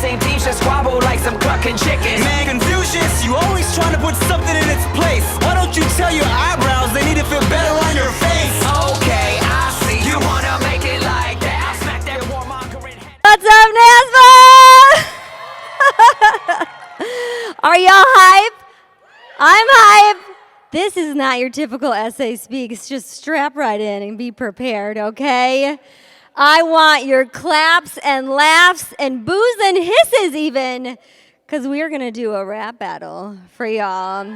same themes, just squabble like some clucking chickens. Man, Confucius, you always trying to put something in its place. Why don't you tell your eyebrows they need to fit better on your face? Okay, I see you wanna make it like that. I'll smack that warmongering head. What's up, NASPA? Are y'all hype? I'm hype. This is not your typical essay speaks. Just strap right in and be prepared, okay? I want your claps and laughs and boos and hisses even, because we're going to do a rap battle for y'all.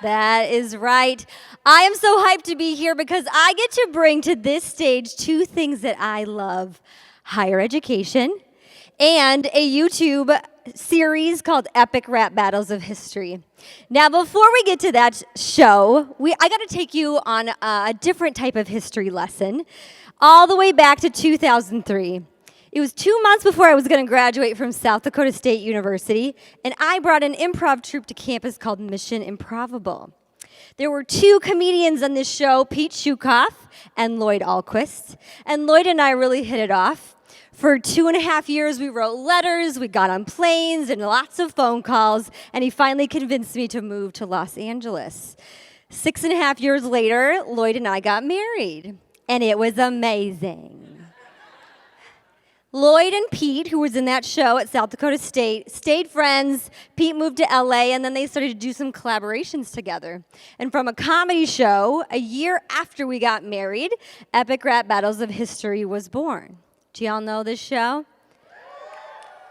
That is right. I am so hyped to be here because I get to bring to this stage two things that I love: higher education and a YouTube series called Epic Rap Battles of History. Now, before we get to that show, I got to take you on a different type of history lesson, all the way back to 2003. It was 2 months before I was going to graduate from South Dakota State University, and I brought an improv troupe to campus called Mission Improvable. There were two comedians on this show, Pete Shukoff and Lloyd Ahlquist, and Lloyd and I really hit it off. For 2.5 years, we wrote letters, we got on planes, and lots of phone calls, and he finally convinced me to move to Los Angeles. 6.5 years later, Lloyd and I got married, and it was amazing. Lloyd and Pete, who was in that show at South Dakota State, stayed friends. Pete moved to LA, and then they started to do some collaborations together. And from a comedy show, a year after we got married, Epic Rap Battles of History was born. Do y'all know this show?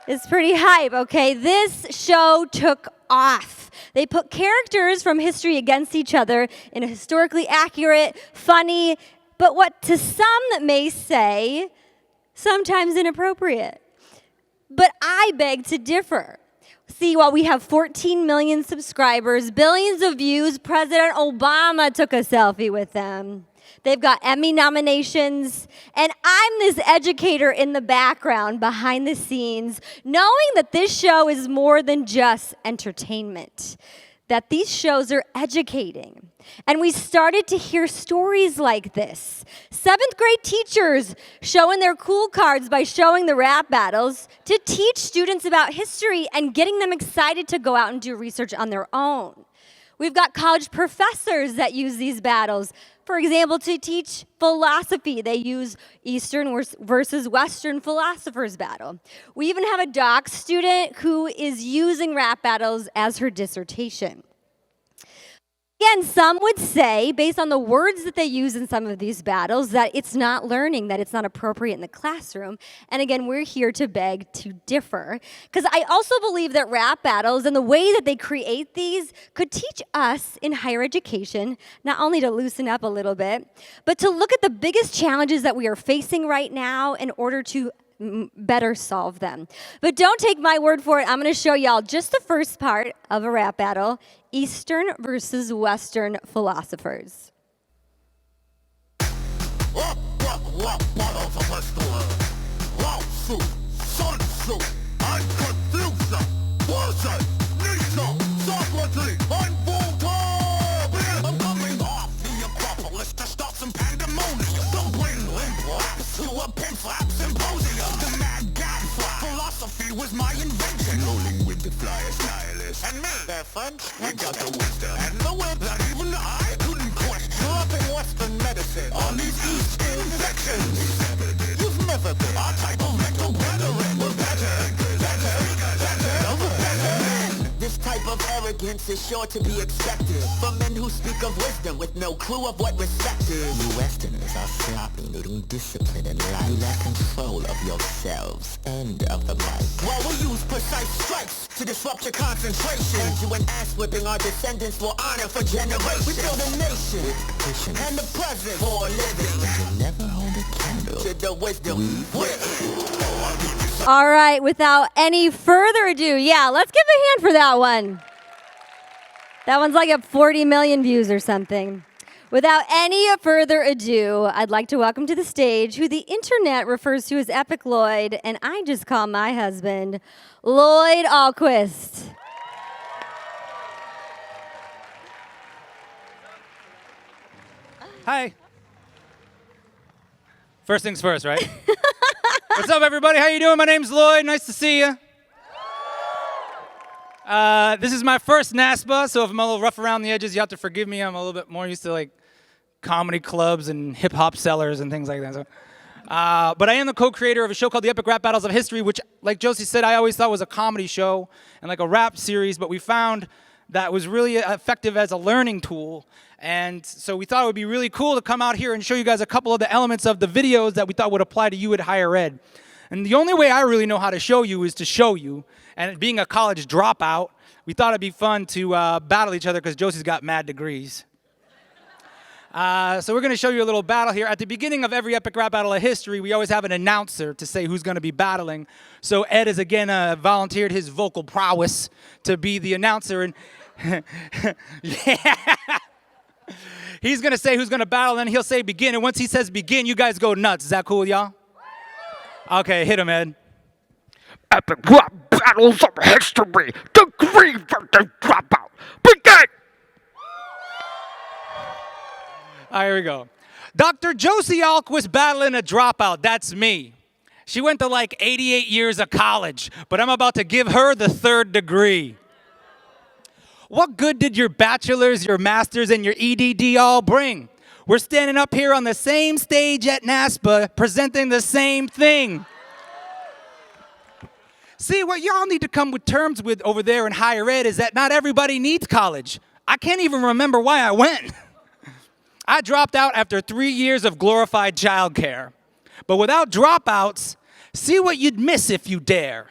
It's pretty hype, okay? This show took off. They put characters from history against each other in a historically accurate, funny, but what to some may say, sometimes inappropriate. But I beg to differ. See, while we have 14 million subscribers, billions of views, President Obama took a selfie with them. They've got Emmy nominations, and I'm this educator in the background, behind the scenes, knowing that this show is more than just entertainment, that these shows are educating. And we started to hear stories like this. 7th grade teachers showing their cool cards by showing the rap battles to teach students about history and getting them excited to go out and do research on their own. We've got college professors that use these battles. For example, to teach philosophy, they use Eastern versus Western philosophers battle. We even have a doc student who is using rap battles as her dissertation. Again, some would say, based on the words that they use in some of these battles, that it's not learning, that it's not appropriate in the classroom. And again, we're here to beg to differ. Because I also believe that rap battles and the way that they create these could teach us in higher education, not only to loosen up a little bit, but to look at the biggest challenges that we are facing right now in order to better solve them. But don't take my word for it. I'm going to show y'all just the first part of a rap battle: Eastern versus Western philosophers. Philosophy was my invention. Rolling with the flyer stylist. And me, that fun, we got the wisdom. And the web that even I couldn't question. Grew up in Western medicine. All these East infections. You've never been our type of mental brethren. We're better. This type of arrogance is sure to be expected from men who speak of wisdom with no clue of what respect is. You Westerners are sloppy, needing discipline and life. You lack control of yourselves and of the mic. Well, we use precise strikes to disrupt your concentration. And you an ass whipping our descendants for honor for generations. We build a nation and the present for a living. But you never hold a candle to the wisdom we've All right, without any further ado, let's give a hand for that one. That one's like at 40 million views or something. Without any further ado, I'd like to welcome to the stage who the internet refers to as EpicLLOYD, and I just call my husband Lloyd Ahlquist. Hi. First things first, right? What's up, everybody? How you doing? My name's Lloyd. Nice to see you. This is my first NASPA, so if I'm a little rough around the edges, you have to forgive me. I'm a little bit more used to like comedy clubs and hip hop sellers and things like that. So, but I am the co-creator of a show called The Epic Rap Battles of History, which, like Josie said, I always thought was a comedy show and like a rap series, but we found that was really effective as a learning tool. And so we thought it would be really cool to come out here and show you guys a couple of the elements of the videos that we thought would apply to you at higher ed. And the only way I really know how to show you is to show you. And being a college dropout, we thought it'd be fun to battle each other because Josie's got mad degrees. So we're going to show you a little battle here. At the beginning of every Epic Rap Battle of History, we always have an announcer to say who's going to be battling. So Ed has again volunteered his vocal prowess to be the announcer. And yeah. He's going to say who's going to battle, and then he'll say begin. And once he says begin, you guys go nuts. Is that cool, y'all? Okay, hit him, Ed. Epic Rap Battles of History, degree versus dropout. Begin! All right, here we go. Dr. Josie Ahlquist battling a dropout. That's me. She went to like 88 years of college, but I'm about to give her the 3rd degree. What good did your bachelor's, your master's, and your EDD all bring? We're standing up here on the same stage at NASPA presenting the same thing. See, what y'all need to come with terms with over there in higher ed is that not everybody needs college. I can't even remember why I went. I dropped out after 3 years of glorified childcare. But without dropouts, see what you'd miss if you dare.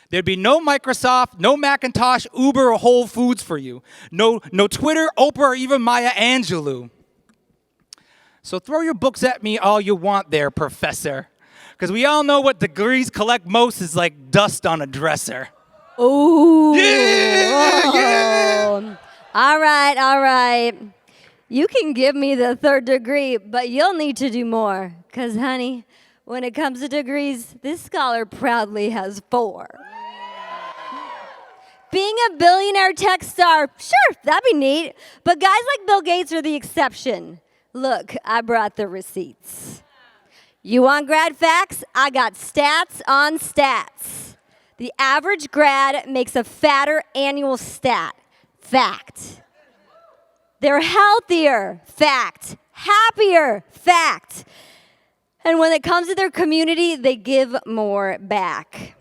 There'd be no Microsoft, no Macintosh, Uber, or Whole Foods for you. No Twitter, Oprah, or even Maya Angelou. So throw your books at me all you want there, professor. Because we all know what degrees collect most is like dust on a dresser. Ooh. Yeah! All right. You can give me the 3rd degree, but you'll need to do more. Because, honey, when it comes to degrees, this scholar proudly has 4. Being a billionaire tech star, sure, that'd be neat. But guys like Bill Gates are the exception. Look, I brought the receipts. You want grad facts? I got stats on stats. The average grad makes a fatter annual stat. Fact. They're healthier. Fact. Happier. Fact. And when it comes to their community, they give more back.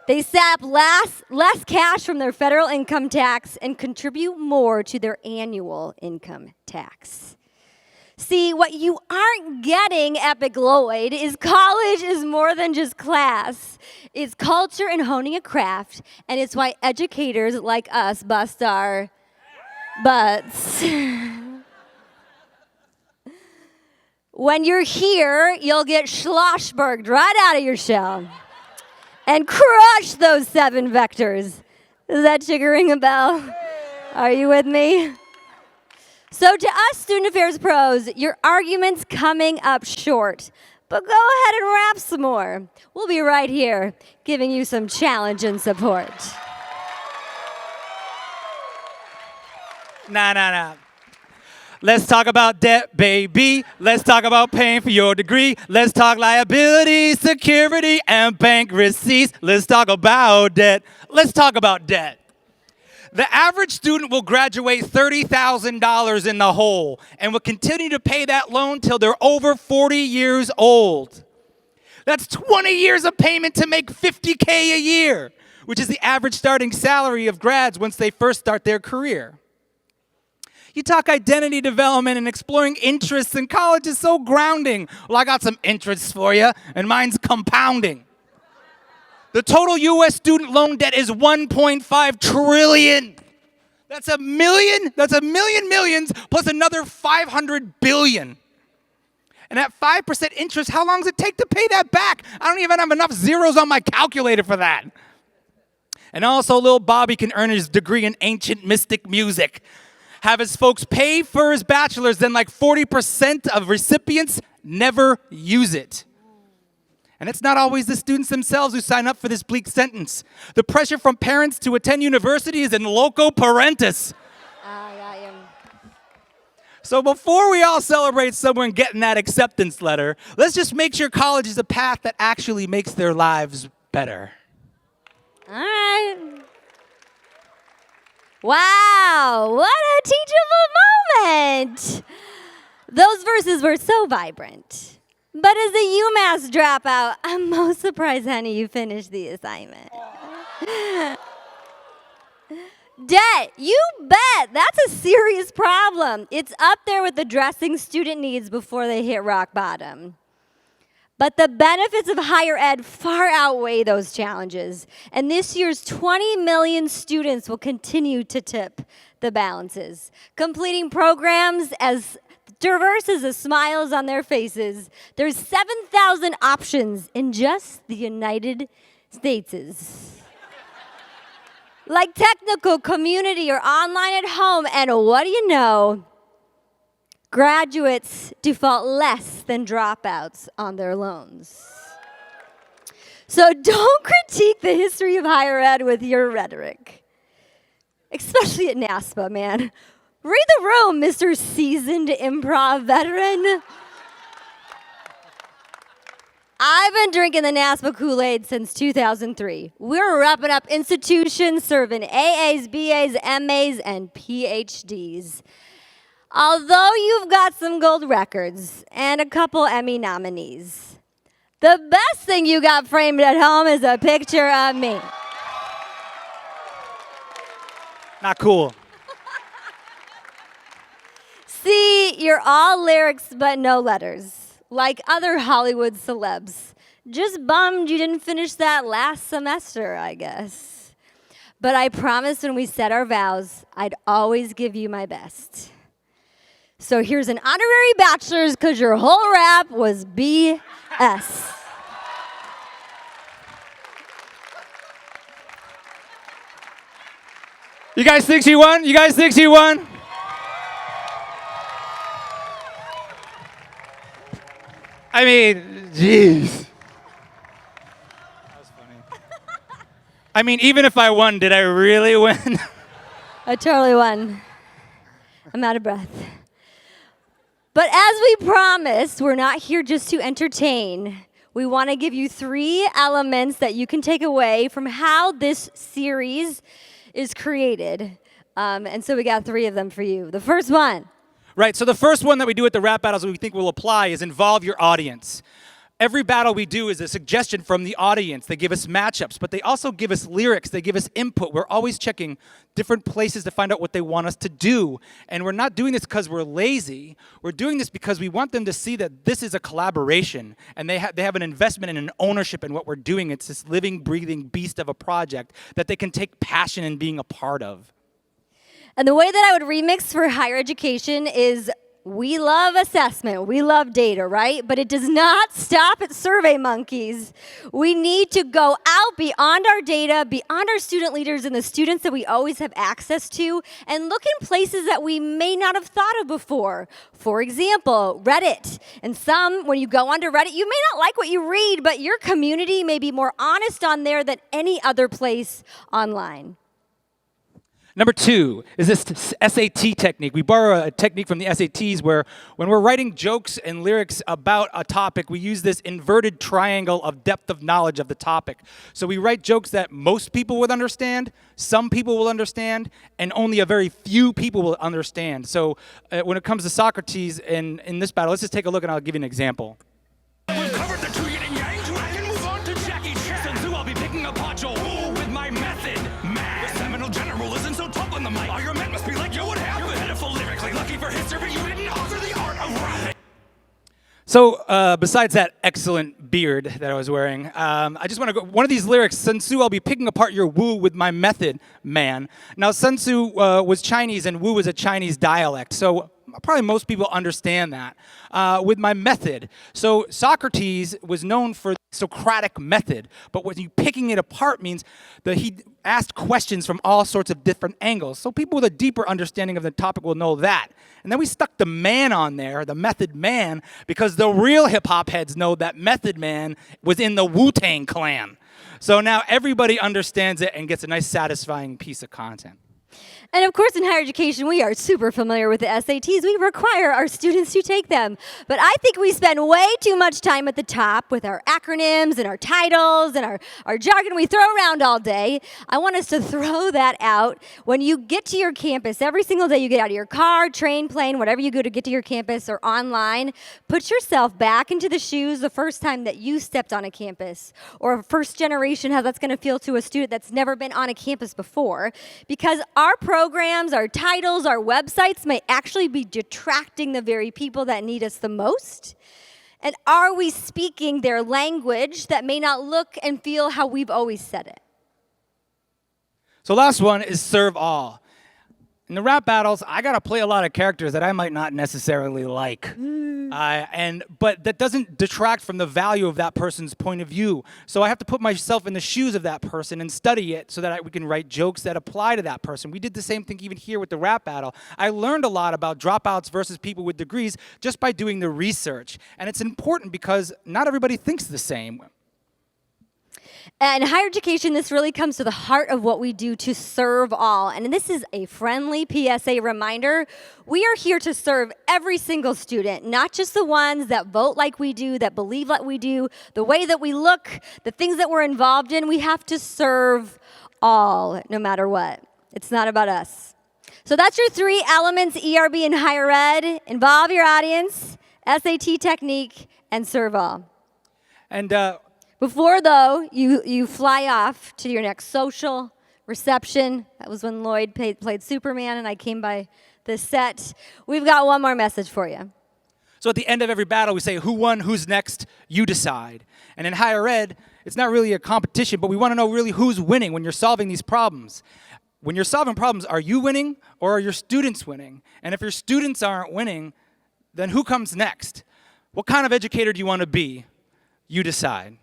They sap less cash from their federal income tax and contribute more to their annual income tax. See, what you aren't getting, EpicLLOYD, is college is more than just class. It's culture and honing a craft, and it's why educators like us bust our butts. When you're here, you'll get schlossberged right out of your shell and crush those 7 vectors. Does that chicken ring a bell? Are you with me? So to us student affairs pros, your argument's coming up short, but go ahead and rap some more. We'll be right here giving you some challenge and support. Nah. Let's talk about debt, baby. Let's talk about paying for your degree. Let's talk liability, security, and bank receipts. Let's talk about debt. Let's talk about debt. The average student will graduate $30,000 in the hole and will continue to pay that loan till they're over 40 years old. That's 20 years of payment to make $50K a year, which is the average starting salary of grads once they first start their career. You talk identity development and exploring interests, and college is so grounding. Well, I got some interests for you, and mine's compounding. The total U.S. student loan debt is $1.5 trillion. That's a million millions plus another 500 billion. And at 5% interest, how long does it take to pay that back? I don't even have enough zeros on my calculator for that. And also, little Bobby can earn his degree in ancient mystic music. Have his folks pay for his bachelor's, then like 40% of recipients never use it. And it's not always the students themselves who sign up for this bleak sentence. The pressure from parents to attend university is in loco parentis. So before we all celebrate someone getting that acceptance letter, let's just make sure college is a path that actually makes their lives better. All right. Wow, what a teachable moment. Those verses were so vibrant. But as a UMass dropout, I'm most surprised, honey, you finished the assignment. Debt, you bet. That's a serious problem. It's up there with addressing student needs before they hit rock bottom. But the benefits of higher ed far outweigh those challenges. And this year's 20 million students will continue to tip the balances, completing programs as diverse as the smiles on their faces. There's 7,000 options in just the United States. Like technical, community, or online at home. And what do you know? Graduates default less than dropouts on their loans. So don't critique the history of higher ed with your rhetoric, especially at NASPA, man. Read the room, Mr. Seasoned Improv Veteran. I've been drinking the NASPA Kool-Aid since 2003. We're wrapping up institutions serving AAs, BAs, MAs, and PhDs. Although you've got some gold records and a couple Emmy nominees, the best thing you got framed at home is a picture of me. Not cool. See, you're all lyrics but no letters, like other Hollywood celebs. Just bummed you didn't finish that last semester, I guess. But I promised when we said our vows, I'd always give you my best. So here's an honorary bachelor's because your whole rap was BS. You guys think she won? You guys think she won? I mean, jeez. That was funny. I mean, even if I won, did I really win? I totally won. I'm out of breath. But as we promised, we're not here just to entertain. We want to give you 3 elements that you can take away from how this series is created. And so we got 3 of them for you. The first one. Right, so the first one that we do at the rap battles that we think will apply is involve your audience. Every battle we do is a suggestion from the audience. They give us matchups, but they also give us lyrics. They give us input. We're always checking different places to find out what they want us to do. And we're not doing this because we're lazy. We're doing this because we want them to see that this is a collaboration, and they have an investment and an ownership in what we're doing. It's this living, breathing beast of a project that they can take passion in being a part of. And the way that I would remix for higher education is we love assessment, we love data, right? But it does not stop at survey monkeys. We need to go out beyond our data, beyond our student leaders and the students that we always have access to, and look in places that we may not have thought of before. For example, Reddit. And when you go onto Reddit, you may not like what you read, but your community may be more honest on there than any other place online. Number 2 is this SAT technique. We borrow a technique from the SATs where when we're writing jokes and lyrics about a topic, we use this inverted triangle of depth of knowledge of the topic. So we write jokes that most people would understand, some people will understand, and only a very few people will understand. So when it comes to Socrates in this battle, let's just take a look and I'll give you an example. We've covered the 2 yin and yang, so I can move on to Jackie Chan. Since I'll be picking apart your rule with my method, man. The seminal general isn't so tough on the mic. All your men must be like you would have. You had a full lyrically lucky for history, but you didn't offer the art of rhyming. So besides that excellent beard that I was wearing, I just want to go, one of these lyrics, Sun Tzu, I'll be picking apart your woo with my method, man. Now Sun Tzu was Chinese and woo was a Chinese dialect, so probably most people understand that. With my method. So Socrates was known for the Socratic method, but when you picking it apart means that he asked questions from all sorts of different angles. So people with a deeper understanding of the topic will know that. And then we stuck the man on there, the Method Man, because the real hip-hop heads know that Method Man was in the Wu-Tang Clan. So now everybody understands it and gets a nice satisfying piece of content. And of course, in higher education, we are super familiar with the SATs. We require our students to take them. But I think we spend way too much time at the top with our acronyms and our titles and our jargon we throw around all day. I want us to throw that out. When you get to your campus, every single day you get out of your car, train, plane, whatever you go to get to your campus or online, put yourself back into the shoes the first time that you stepped on a campus, or first generation, how that's going to feel to a student that's never been on a campus before. Because our programs, our titles, our websites may actually be detracting the very people that need us the most. And are we speaking their language that may not look and feel how we've always said it? So last one is serve all. In the rap battles, I gotta play a lot of characters that I might not necessarily like, but that doesn't detract from the value of that person's point of view. So I have to put myself in the shoes of that person and study it so that we can write jokes that apply to that person. We did the same thing even here with the rap battle. I learned a lot about dropouts versus people with degrees just by doing the research, and it's important because not everybody thinks the same. And in higher education, this really comes to the heart of what we do to serve all. And this is a friendly PSA reminder. We are here to serve every single student, not just the ones that vote like we do, that believe like we do, the way that we look, the things that we're involved in. We have to serve all, no matter what. It's not about us. So that's your 3 elements, ERB and higher ed. Involve your audience, SAT technique, and serve all. And Before, though, you fly off to your next social reception. That was when Lloyd played Superman and I came by the set. We've got one more message for you. So at the end of every battle, we say, who won, who's next, you decide. And in higher ed, it's not really a competition, but we want to know really who's winning when you're solving these problems. When you're solving problems, are you winning or are your students winning? And if your students aren't winning, then who comes next? What kind of educator do you want to be? You decide.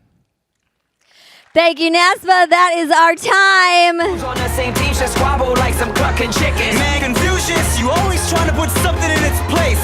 Thank you, NASPA. That is our time. On the same team should squabble like some clucking chickens. Man, Confucius, you always trying to put something in its place.